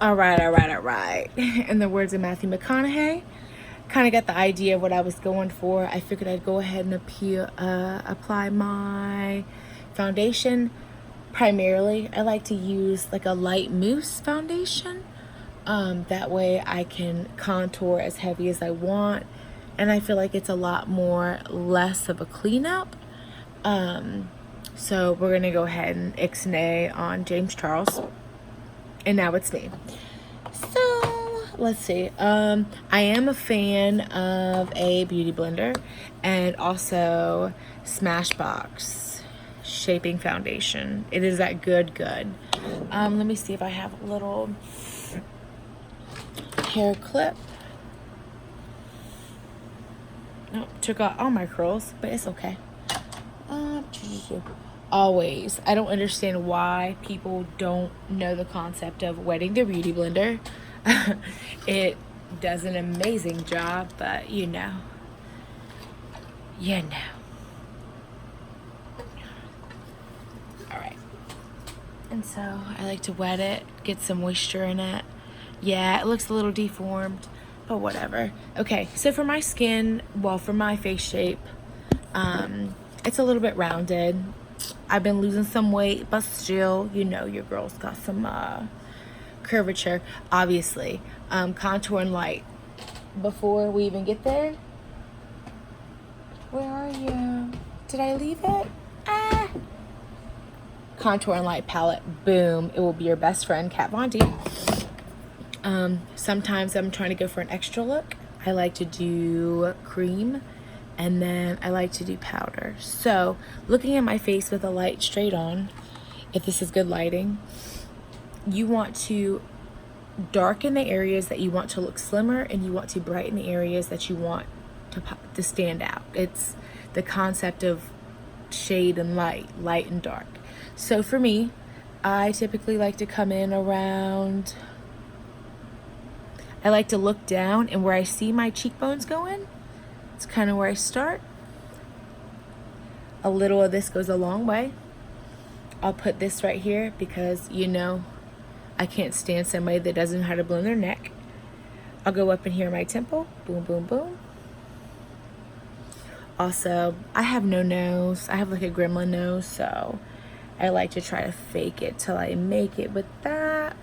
All right, all right, all right. In the words of Matthew McConaughey, kind of got the idea of what I was going for. I figured I'd go ahead and apply my foundation. Primarily, I like to use like a light mousse foundation. That way I can contour as heavy as I want. And I feel like it's a lot more less of a cleanup. So we're going to go ahead and ixnay on James Charles. And now it's me. So let's see. I am a fan of a beauty blender and also Smashbox shaping foundation. It is that good. Let me see if I have a little hair clip. Oh, took out all my curls, but it's okay. Always. I don't understand why people don't know the concept of wetting their beauty blender. It does an amazing job, but you know. Alright. And so I like to wet it, get some moisture in it. Yeah, it looks a little deformed, but whatever. Okay, so for my skin, well, for my face shape, it's a little bit rounded. I've been losing some weight, but still, you know, your girl's got some curvature, obviously. Contour and light. Before we even get there, where are you? Did I leave it? Contour and light palette. Boom. It will be your best friend, Kat Von D. Sometimes I'm trying to go for an extra look. I like to do cream. And then I like to do powder. So looking at my face with a light straight on, if this is good lighting, you want to darken the areas that you want to look slimmer, and you want to brighten the areas that you want to stand out. It's the concept of shade and light and dark. So for me, I typically like to come in around, I like to look down, and where I see my cheekbones going, it's kind of where I start. A little of this goes a long way. I'll put this right here because, you know, I can't stand somebody that doesn't know how to blend their neck. I'll go up in here in my temple. Boom, boom, boom. Also, I have no nose. I have like a gremlin nose, so I like to try to fake it till I make it with that.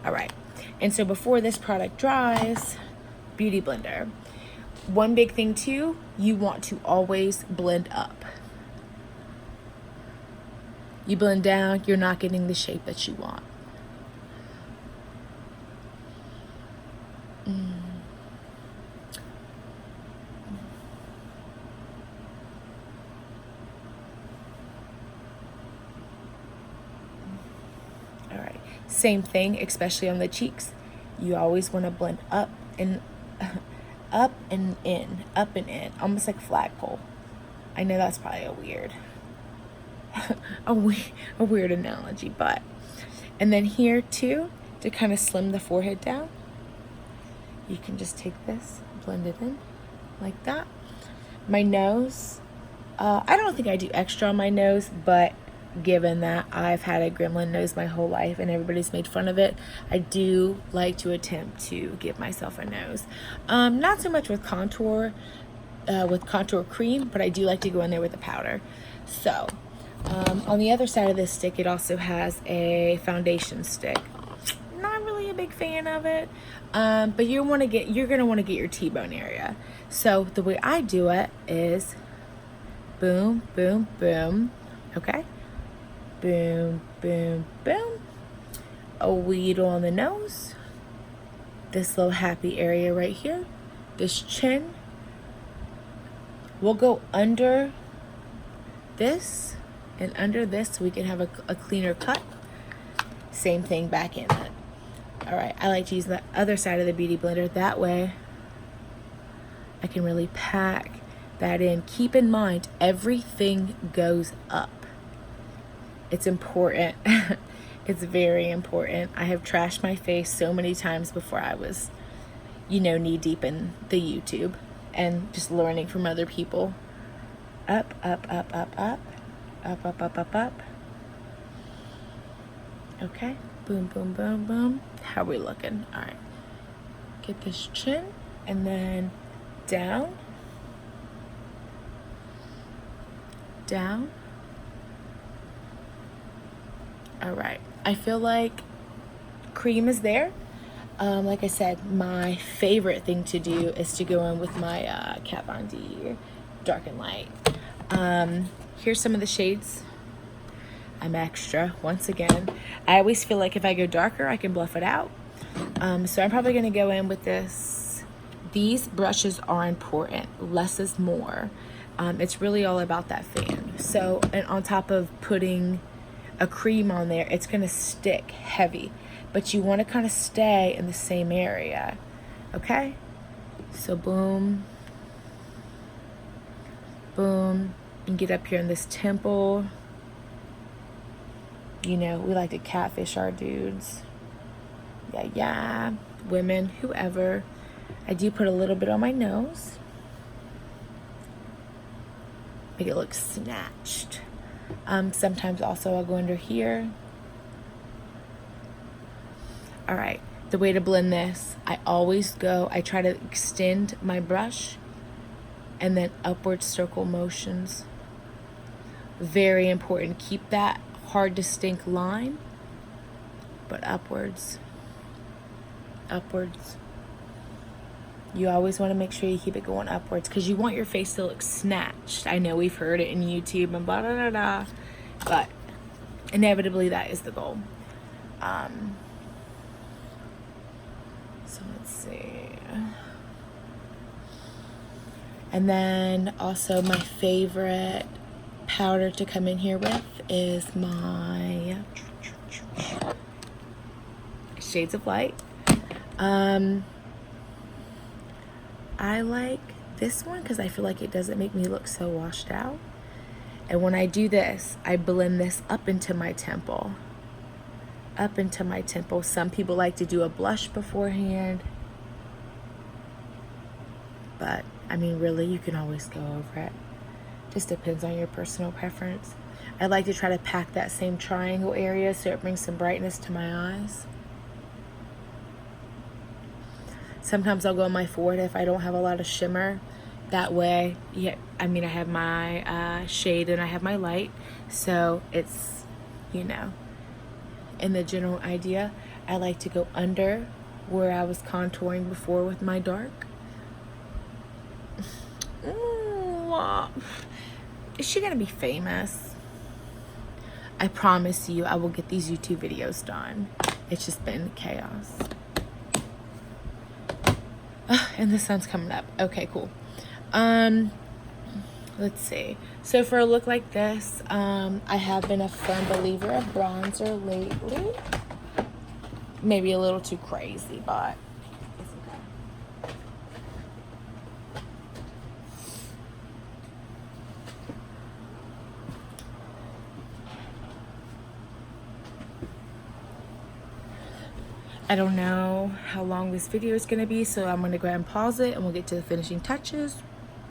All right. And so before this product dries, beauty blender. One big thing too, you want to always blend up. You blend down, you're not getting the shape that you want. All right, same thing, especially on the cheeks. You always want to blend up and in, almost like a flagpole. I know that's probably a weird analogy, but, and then here too, to kind of slim the forehead down, you can just take this, blend it in like that. My nose, I don't think I do extra on my nose, but given that I've had a gremlin nose my whole life and everybody's made fun of it, I do like to attempt to give myself a nose. Not so much with contour cream, but I do like to go in there with a powder. So on the other side of this stick, it also has a foundation stick. Not really a big fan of it, but you're gonna want to get your T-bone area. So the way I do it is boom, boom, boom. Okay. Boom, boom, boom. A wheedle on the nose. This little happy area right here. This chin. We'll go under this and under this so we can have a cleaner cut. Same thing back in it. All right, I like to use the other side of the beauty blender. That way I can really pack that in. Keep in mind, everything goes up. It's important. It's very important. I have trashed my face so many times before I was, you know, knee deep in the YouTube and just learning from other people. Up, up, up, up, up, up, up, up, up, up. Okay, boom, boom, boom, boom. How are we looking? All right, get this chin and then down, down. All right, I feel like cream is there. Like I said, my favorite thing to do is to go in with my Kat Von D Dark and Light. Here's some of the shades. I'm extra once again. I always feel like if I go darker, I can bluff it out. So I'm probably gonna go in with this. These brushes are important. Less is more. It's really all about that fan. So, and on top of putting a cream on there, it's gonna stick heavy, but you want to kind of stay in the same area. Okay, so boom, boom, and get up here in this temple. You know, we like to catfish our dudes. Yeah, women, whoever. I do put a little bit on my nose, make it look snatched. Sometimes also I'll go under here. All right, the way to blend this, I try to extend my brush and then upward circle motions. Very important. Keep that hard, distinct line, but upwards. Upwards. You always want to make sure you keep it going upwards because you want your face to look snatched. I know we've heard it in YouTube and blah, blah, blah, blah, but inevitably that is the goal. So let's see. And then also my favorite powder to come in here with is my Shades of Light. I like this one because I feel like it doesn't make me look so washed out. And when I do this, I blend this up into my temple. Up into my temple. Some people like to do a blush beforehand. But, I mean, really, you can always go over it. Just depends on your personal preference. I like to try to pack that same triangle area so it brings some brightness to my eyes. Sometimes I'll go on my forehead if I don't have a lot of shimmer. That way, yeah, I mean, I have my shade and I have my light. So it's, you know, in the general idea, I like to go under where I was contouring before with my dark. Ooh, is she gonna be famous? I promise you I will get these YouTube videos done. It's just been chaos. And the sun's coming up. Okay, cool. Let's see. So for a look like this, I have been a firm believer of bronzer lately. Maybe a little too crazy, but it's okay. I don't know how long this video is going to be, so I'm going to go ahead and pause it and we'll get to the finishing touches